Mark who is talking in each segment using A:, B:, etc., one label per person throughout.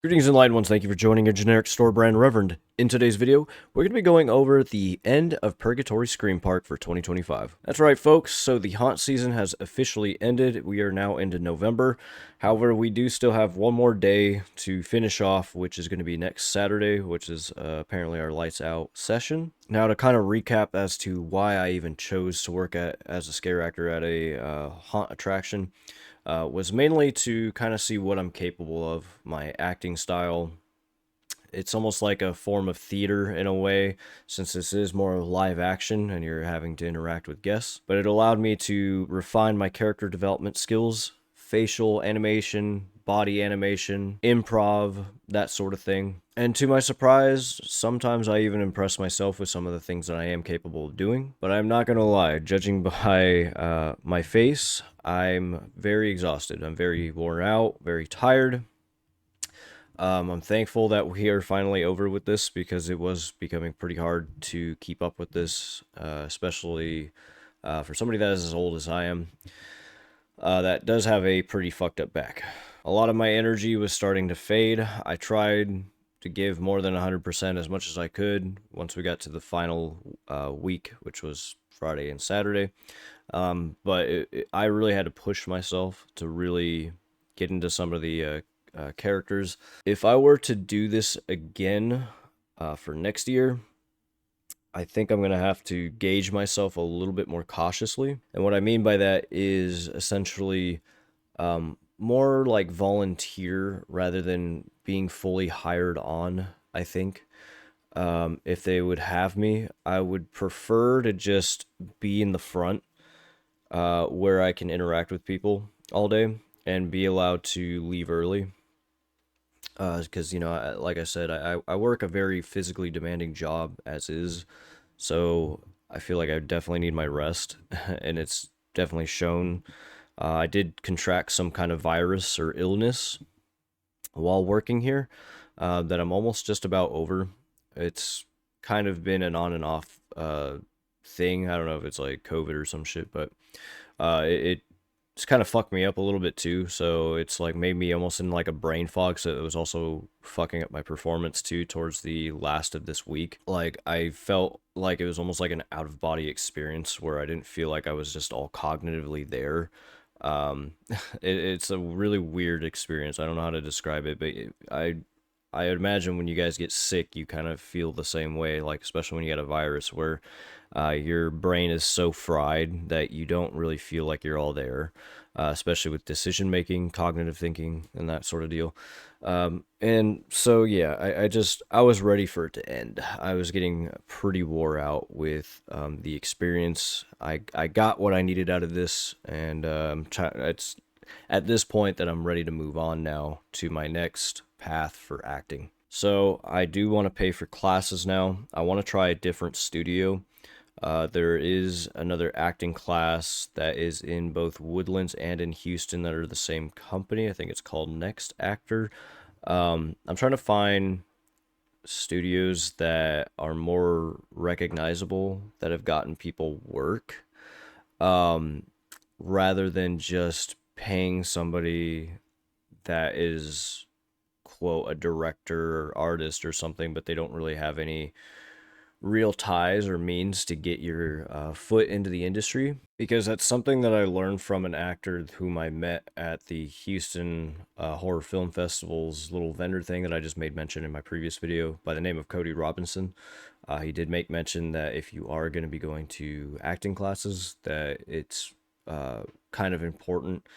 A: Greetings enlightened ones, thank you for joining your generic store brand Reverend. In today's video, we're going to be going over the end of Purgatory Scream Park for 2025. That's right folks, so the haunt season has officially ended. We are now into November. However, we do still have one more day to finish off, which is going to be next Saturday, which is apparently our lights out session. Now to kind of recap as to why I even chose to work as a scare actor at a haunt attraction. Was mainly to kind of see what I'm capable of, my acting style. It's almost like a form of theater in a way, since this is more live action and you're having to interact with guests. But it allowed me to refine my character development skills, facial animation, body animation, improv, that sort of thing. And to my surprise, sometimes I even impress myself with some of the things that I am capable of doing. But I'm not going to lie, judging by my face, I'm very exhausted. I'm very worn out, very tired. I'm thankful that we are finally over with this because it was becoming pretty hard to keep up with this, especially for somebody that is as old as I am. That does have a pretty fucked up back. A lot of my energy was starting to fade. I tried to give more than 100% as much as I could once we got to the final week, which was Friday and Saturday. But I really had to push myself to really get into some of the characters. If I were to do this again for next year, I think I'm going to have to gauge myself a little bit more cautiously. And what I mean by that is essentially more like volunteer rather than being fully hired on, I think. If they would have me, I would prefer to just be in the front where I can interact with people all day and be allowed to leave early. Because, like I said, I work a very physically demanding job as is. So I feel like I definitely need my rest. And it's definitely shown. I did contract some kind of virus or illness while working here that I'm almost just about over. It's kind of been an on and off thing. I don't know if it's like COVID or some shit, but it's kind of fucked me up a little bit too. So it's like made me almost in like a brain fog. So it was also fucking up my performance too towards the last of this week. Like I felt like it was almost like an out of body experience where I didn't feel like I was just all cognitively there. Um, it's a really weird experience. I don't know how to describe it, but I imagine when you guys get sick, you kind of feel the same way, like especially when you get a virus where your brain is so fried that you don't really feel like you're all there, especially with decision making, cognitive thinking, and that sort of deal. And so, yeah, I was ready for it to end. I was getting pretty wore out with the experience. I got what I needed out of this, and it's at this point that I'm ready to move on now to my next path for acting. So I do want to pay for classes now. I want to try a different studio. There is another acting class that is in both Woodlands and in Houston that are the same company. I think it's called Next Actor. I'm trying to find studios that are more recognizable, that have gotten people work, um, rather than just paying somebody that is, quote, a director or artist or something, but they don't really have any real ties or means to get your foot into the industry. Because that's something that I learned from an actor whom I met at the Houston Horror Film Festival's little vendor thing that I just made mention in my previous video, by the name of Cody Robinson. He did make mention that if you are going to be going to acting classes, that it's kind of important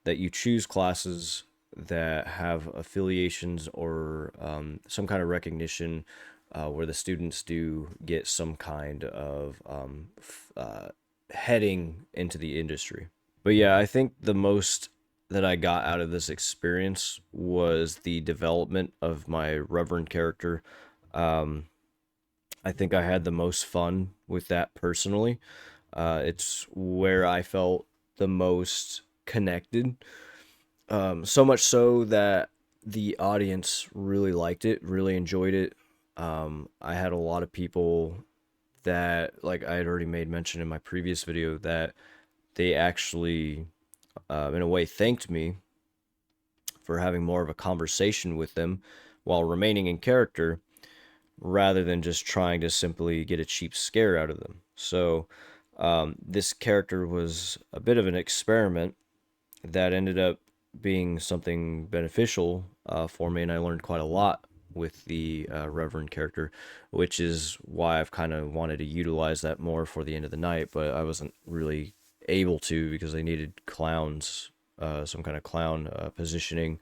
A: that you choose classes that have affiliations or some kind of recognition where the students do get some kind of heading into the industry. But yeah, I think the most that I got out of this experience was the development of my Reverend character. Um, I think I had the most fun with that personally. It's where I felt the most connected. So much so that the audience really liked it, really enjoyed it. I had a lot of people that, like I had already made mention in my previous video, that they actually, in a way, thanked me for having more of a conversation with them while remaining in character rather than just trying to simply get a cheap scare out of them. So, this character was a bit of an experiment that ended up being something beneficial for me, and I learned quite a lot with the Reverend character, which is why I've kind of wanted to utilize that more for the end of the night, but I wasn't really able to because they needed clowns, some kind of clown positioning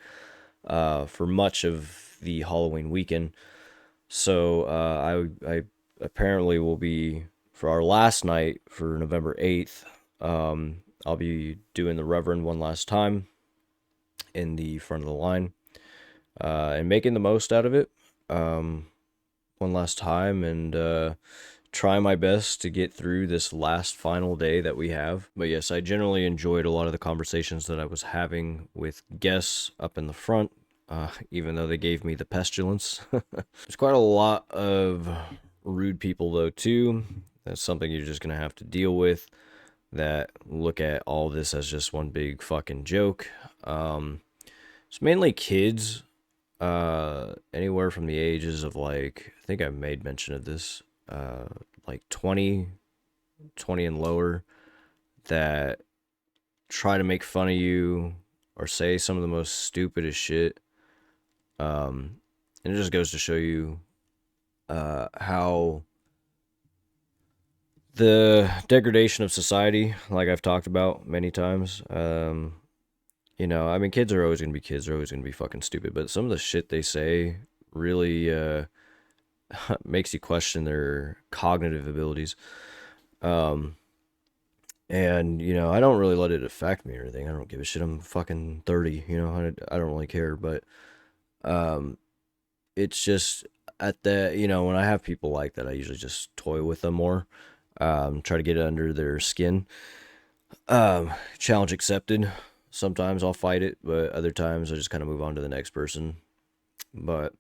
A: for much of the Halloween weekend. So I apparently will be for our last night for November 8th. I'll be doing the Reverend one last time in the front of the line and making the most out of it one last time and try my best to get through this last final day that we have. But yes, I generally enjoyed a lot of the conversations that I was having with guests up in the front, even though they gave me the pestilence. There's quite a lot of rude people, though, too. That's something you're just going to have to deal with, that look at all this as just one big fucking joke. It's mainly kids, anywhere from the ages of, like, I think I made mention of this, like 20 and lower, that try to make fun of you or say some of the most stupidest shit. And it just goes to show you how the degradation of society, like I've talked about many times, you know, I mean, kids are always going to be kids. They're always going to be fucking stupid. But some of the shit they say really makes you question their cognitive abilities. And, you know, I don't really let it affect me or anything. I don't give a shit. I'm fucking 30, you know, I don't really care. But it's just at the, you know, when I have people like that, I usually just toy with them more, try to get under their skin. Challenge accepted. Sometimes I'll fight it, but other times I just kind of move on to the next person. But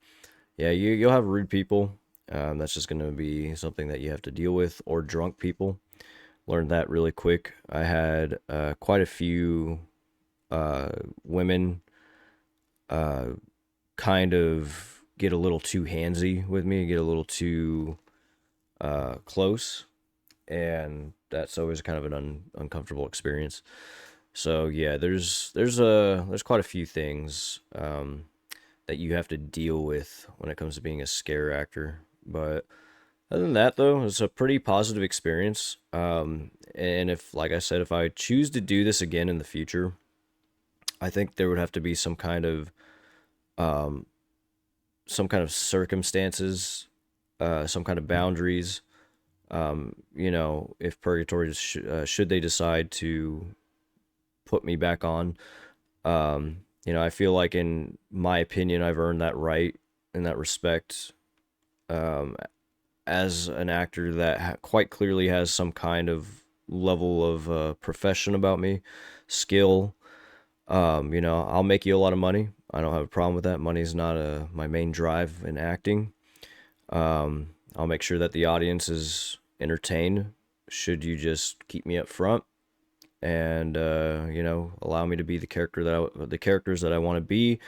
A: yeah, you'll have rude people. That's just going to be something that you have to deal with, or drunk people. Learned that really quick. I had quite a few women kind of get a little too handsy with me, get a little too close, and that's always kind of an uncomfortable experience. So yeah, there's quite a few things that you have to deal with when it comes to being a scare actor. But other than that, though, it's a pretty positive experience. And if, like I said, if I choose to do this again in the future, I think there would have to be some kind of circumstances, some kind of boundaries. You know, if Purgatory should they decide to put me back on, you know, I feel like, in my opinion, I've earned that right in that respect. As an actor that quite clearly has some kind of level of profession about me, skill. You know, I'll make you a lot of money. I don't have a problem with that. Money's not my main drive in acting. I'll make sure that the audience is entertained. Should you just keep me up front and you know, allow me to be the the characters that I want to be,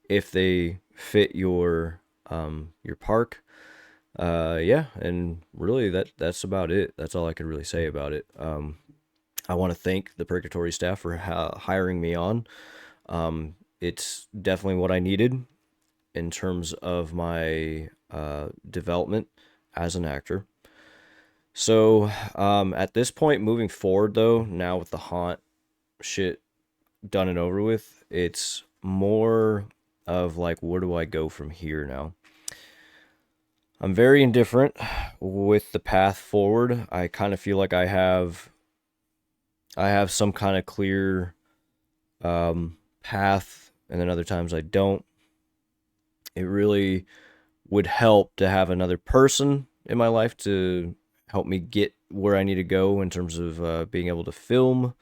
A: if they fit your park. Yeah, and really that's about it. That's all I could really say about it. I want to thank the Purgatory staff for hiring me on. It's definitely what I needed in terms of my development as an actor. So at this point, moving forward, though, now with the haunt shit done and over with, it's more of like, where do I go from here now? I'm very indifferent with the path forward. I kind of feel like I have some kind of clear path, and then other times I don't. It really would help to have another person in my life to help me get where I need to go in terms of being able to film.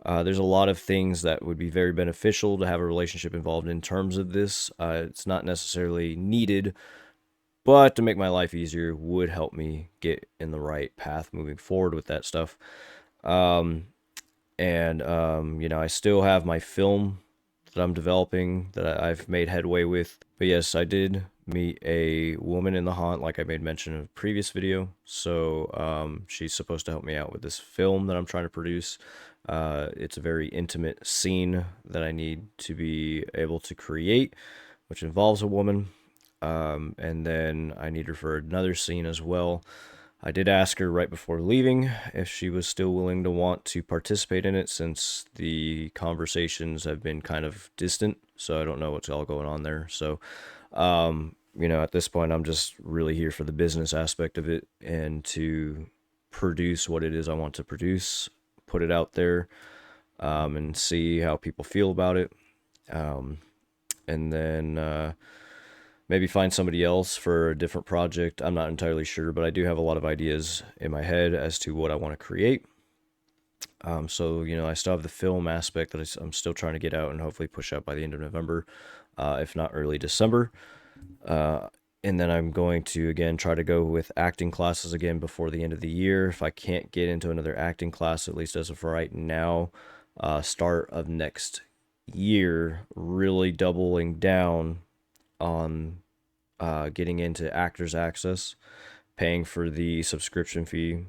A: There's a lot of things that would be very beneficial to have a relationship involved in terms of this. It's not necessarily needed, but to make my life easier would help me get in the right path moving forward with that stuff. And you know, I still have my film that I'm developing that I've made headway with. But yes, I did meet a woman in the haunt, like I made mention in a previous video. So she's supposed to help me out with this film that I'm trying to produce. It's a very intimate scene that I need to be able to create, which involves a woman. And then I need her for another scene as well. I did ask her right before leaving if she was still willing to want to participate in it, since the conversations have been kind of distant, so I don't know what's all going on there. So, you know, at this point, I'm just really here for the business aspect of it and to produce what it is I want to produce, put it out there, and see how people feel about it. And then maybe find somebody else for a different project. I'm not entirely sure, but I do have a lot of ideas in my head as to what I want to create. So, you know, I still have the film aspect that I'm still trying to get out and hopefully push out by the end of November, if not early December. And then I'm going to, again, try to go with acting classes again before the end of the year. If I can't get into another acting class, at least as of right now, start of next year, really doubling down on getting into Actors Access, paying for the subscription fee,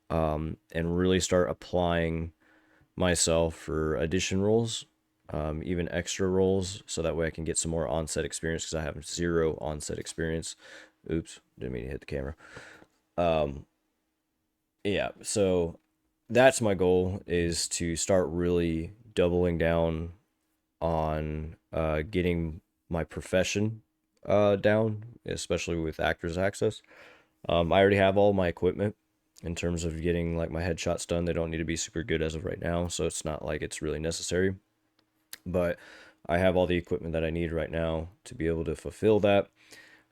A: and really start applying myself for audition roles, even extra roles, so that way I can get some more on-set experience, because I have zero on-set experience. Oops, didn't mean to hit the camera. Yeah, so that's my goal, is to start really doubling down on getting my profession down, especially with Actors Access. I already have all my equipment in terms of getting like my headshots done. They don't need to be super good as of right now, so it's not like it's really necessary. But I have all the equipment that I need right now to be able to fulfill that.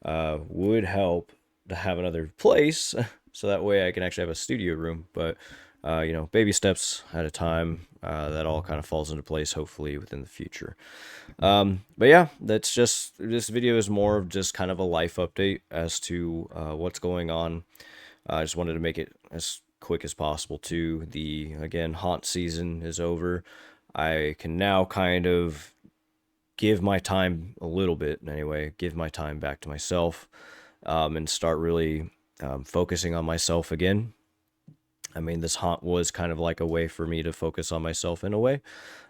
A: Would help to have another place, so that way I can actually have a studio room. But you know, baby steps at a time. That all kind of falls into place, hopefully, within the future. But yeah, that's just, this video is more of just kind of a life update as to what's going on. I just wanted to make it as quick as possible too. The, again, haunt season is over. I can now kind of give my time a little bit, anyway, give my time back to myself, and start really focusing on myself again. I mean, this haunt was kind of like a way for me to focus on myself in a way.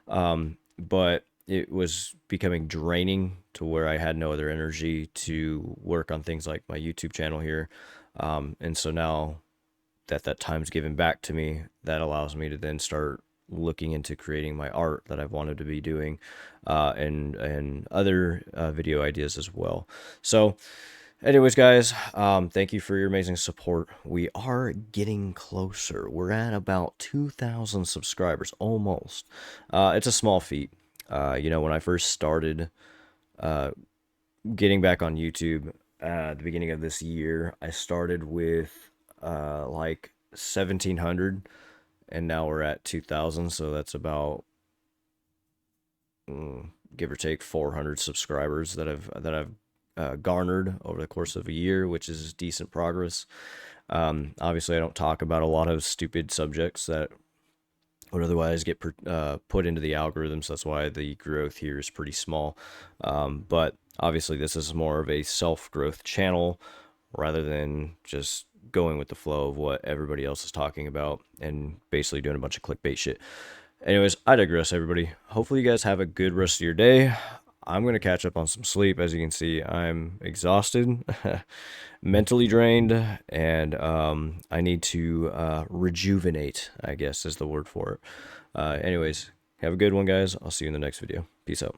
A: But it was becoming draining to where I had no other energy to work on things like my YouTube channel here. And so now that that time's given back to me, that allows me to then start looking into creating my art that I've wanted to be doing, and other video ideas as well. So anyways, guys, thank you for your amazing support. We are getting closer. We're at about 2,000 subscribers, almost. It's a small feat. You know, when I first started getting back on YouTube at the beginning of this year, I started with like 1,700, and now we're at 2,000. So that's about, give or take, 400 subscribers that I've garnered over the course of a year, which is decent progress. Obviously, I don't talk about a lot of stupid subjects that would otherwise get put into the algorithms. That's why the growth here is pretty small. But obviously, this is more of a self-growth channel rather than just going with the flow of what everybody else is talking about and basically doing a bunch of clickbait shit. Anyways, I digress, everybody. Hopefully you guys have a good rest of your day. I'm going to catch up on some sleep. As you can see, I'm exhausted, mentally drained, and I need to rejuvenate, I guess is the word for it. Anyways, have a good one, guys. I'll see you in the next video. Peace out.